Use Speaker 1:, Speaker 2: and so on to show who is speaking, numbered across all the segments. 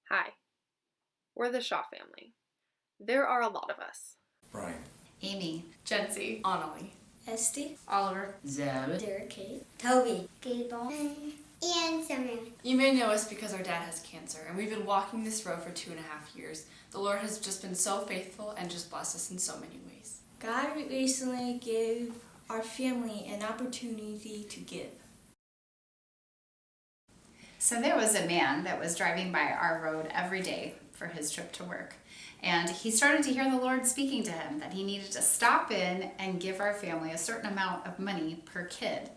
Speaker 1: Hi, we're the Shaw family. There are a lot of us.
Speaker 2: Brian,
Speaker 3: Amy,
Speaker 4: Jency,
Speaker 5: Annalie,
Speaker 4: Esty,
Speaker 5: Oliver,
Speaker 6: Zeb,
Speaker 7: Derek, Kate,
Speaker 8: Toby, Gable, and Summer.
Speaker 5: You may know us because our dad has cancer, and we've been walking this road for 2.5 years. The Lord has just been so faithful and just blessed us in so many ways.
Speaker 7: God recently gave our family an opportunity to give.
Speaker 3: So there was a man that was driving by our road every day for his trip to work. And he started to hear the Lord speaking to him that he needed to stop in and give our family a certain amount of money per kid.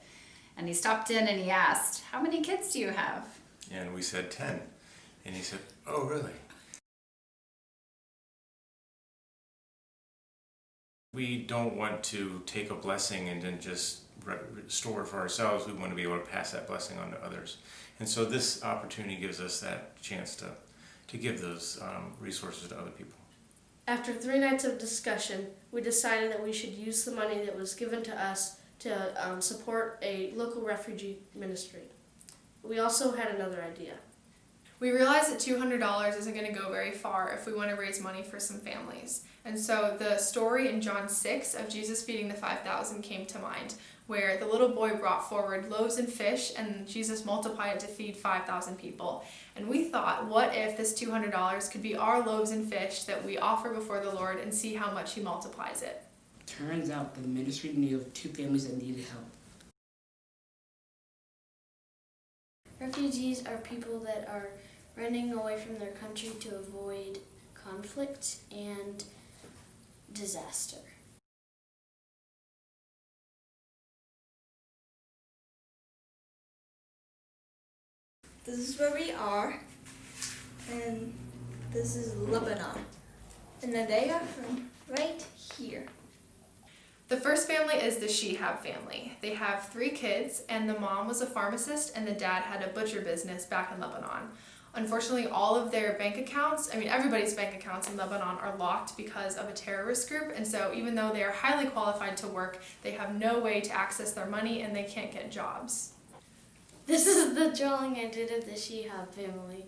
Speaker 3: And he stopped in and he asked, "How many kids do you have?"
Speaker 2: and we said 10. And he said, "Oh, really?" We don't want to take a blessing and then just store it for ourselves. We want to be able to pass that blessing on to others. And so this opportunity gives us that chance to give those resources to other people.
Speaker 4: After 3 nights of discussion, we decided that we should use the money that was given to us to support a local refugee ministry. We also had another idea.
Speaker 9: We realized that $200 isn't going to go very far if we want to raise money for some families. And so the story in John 6 of Jesus feeding the 5,000 came to mind, where the little boy brought forward loaves and fish and Jesus multiplied it to feed 5,000 people. And we thought, what if this $200 could be our loaves and fish that we offer before the Lord and see how much He multiplies it?
Speaker 6: Turns out the ministry knew of 2 families that needed help.
Speaker 7: Refugees are people that are running away from their country to avoid conflict and disaster. This is where we are, and this is Lebanon. And then they are from right here.
Speaker 9: The first family is the Shihab family. They have 3 kids, and the mom was a pharmacist and the dad had a butcher business back in Lebanon. Unfortunately, all of their bank accounts, everybody's bank accounts in Lebanon are locked because of a terrorist group, and so even though they are highly qualified to work, they have no way to access their money and they can't get jobs.
Speaker 7: This is the drawing I did of the Shihab family.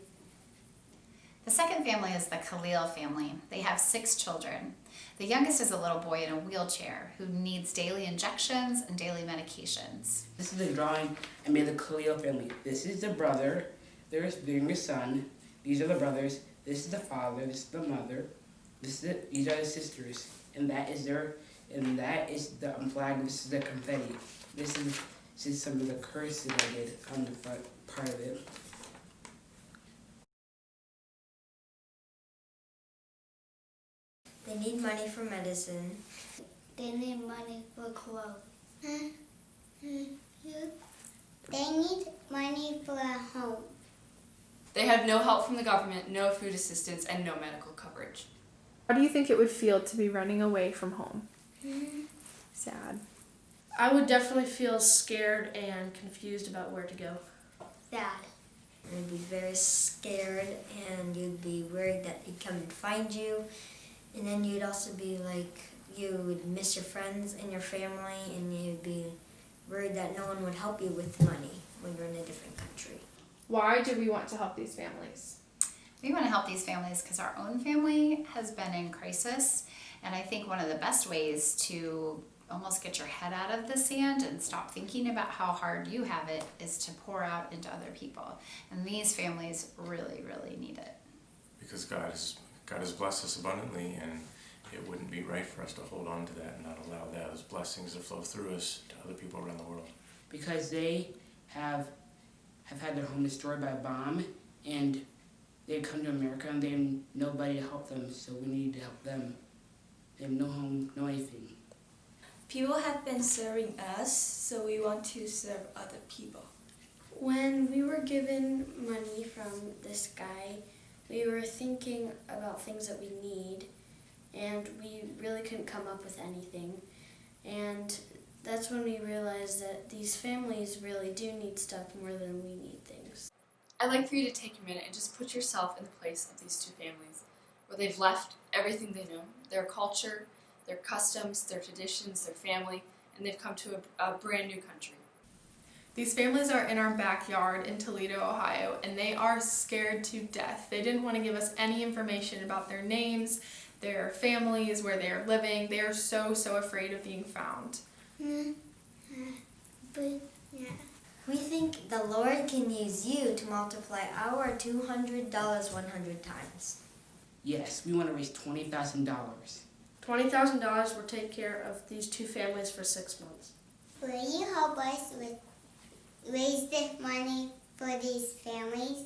Speaker 3: The second family is the Khalil family. They have 6 children. The youngest is a little boy in a wheelchair who needs daily injections and daily medications.
Speaker 6: This is the drawing I made of the Khalil family. This is the brother, there's the youngest son, these are the brothers, this is the father, this is the mother, these are the sisters, and that is the flag, this is the confetti. This is some of the curses I did on the front part of it.
Speaker 8: They need money for medicine. They need money for clothes. They need money for a home.
Speaker 5: They have no help from the government, no food assistance, and no medical coverage.
Speaker 1: How do you think it would feel to be running away from home? Sad.
Speaker 4: I would definitely feel scared and confused about where to go.
Speaker 8: Sad.
Speaker 10: You'd be very scared, and you'd be worried that he'd come and find you. And then you'd also be like, you would miss your friends and your family, and you'd be worried that no one would help you with money when you're in a different country.
Speaker 9: Why do we want to help these families?
Speaker 3: We want to help these families because our own family has been in crisis, and I think one of the best ways to almost get your head out of the sand and stop thinking about how hard you have it is to pour out into other people. And these families really, really need it.
Speaker 2: Because God has blessed us abundantly, and it wouldn't be right for us to hold on to that and not allow those blessings to flow through us to other people around the world.
Speaker 6: Because they have had their home destroyed by a bomb, and they come to America and they have nobody to help them, so we need to help them. They have no home, no anything.
Speaker 7: People have been serving us, so we want to serve other people. When we were given money from this guy, we were thinking about things that we need, and we really couldn't come up with anything. And that's when we realized that these families really do need stuff more than we need things.
Speaker 5: I'd like for you to take a minute and just put yourself in the place of these 2 families, where they've left everything they know, their culture, their customs, their traditions, their family, and they've come to a brand new country.
Speaker 9: These families are in our backyard in Toledo, Ohio, and they are scared to death. They didn't want to give us any information about their names, their families, where they are living. They are so afraid of being found.
Speaker 10: We think the Lord can use you to multiply our $200 100 times.
Speaker 6: Yes, we want to raise $20,000.
Speaker 4: $20,000 will take care of these 2 families for 6 months.
Speaker 8: Will you help us with raise the money for these families?